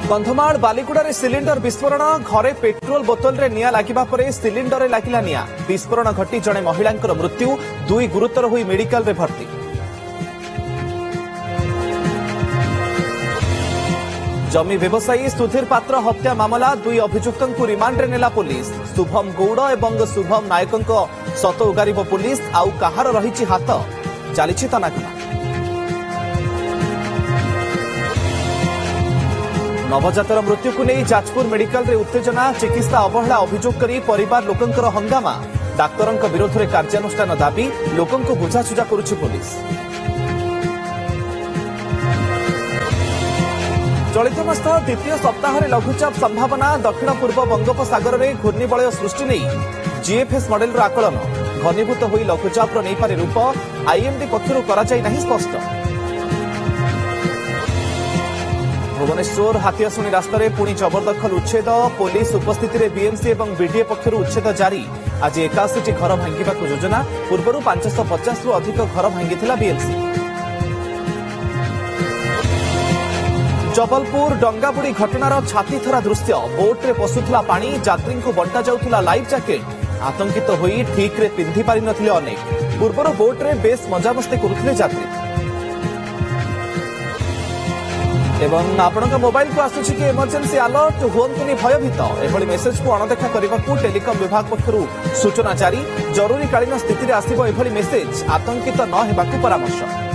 Kandhamal Baliguda cylinder विस्फोरण घरे petrol बोतल रे निया लागिबा परे सिलिंडर रे लागिला निया विस्फोरण घटी जणे महिलांकर मृत्यु दुई गुरुतर होई मेडिकल रे भर्ती। जमी व्यवसायी सुधीर पात्र हत्या मामला दुई अभियुक्तों को रिमांड रे नेला पुलिस। शुभम गौड़ एवं शुभम नायकों सत उगारिब पुलिस आउ कहार रही हाथ चली तनाघना। नवजातर मृत्यु को नहीं जाजपुर मेडिकल रे उत्तेजना चिकित्सा अवहेला अभियोग करी परिवार लोकंकर हंगामा डाक्तरंक विरोध में कार्यानुष्ठान दाबी लोकं को बुझासुझा करुछि पुलिस। चलित मास द्वितीय सप्ताह लघुचाप संभावना दक्षिण पूर्व बंगोपसागर में घूर्णिबलय सृष्टि नहीं जीएफएस मॉडेल आकलन घनीभूत होई लघुचाप नहीं पारे रूप आईएमडी पक्षर कराई स्पष्ट। भुवनेश्वर हाथियाशुणी रास्तार पुणी जबरदखल उच्छेद पुलिस उपस्थिति में बीएमसी और बीडीए पक्षर उच्छेद जारी आज 81 घर भांगा योजना पूर्व 550 रु अधिक घर भांगी बीएमसी। जबलपुर डंगाबुड़ी घटनार छातीथरा दृश्य बोट्रे पशुला पानी यात्री को बंटा जाउथुला लाइफ जैकेट आतंकित होई ठीक रे पिंधि पारि नथिले अनेक पूर्वर बोट्रे बेस मजामस्ती करुथिले यात्री। एवं आपणक मोबाइल को आसुछि कि इमरजेंसी अलर्ट हुअंतुनि भयभीत एभली मेसेज को अणदेखा करने टेलिकम विभाग पक्षरु सूचना जारी जरूरीकालीन स्थिति रे आसिबो एभली मेसेज आतंकित न हेबाकु परामर्श।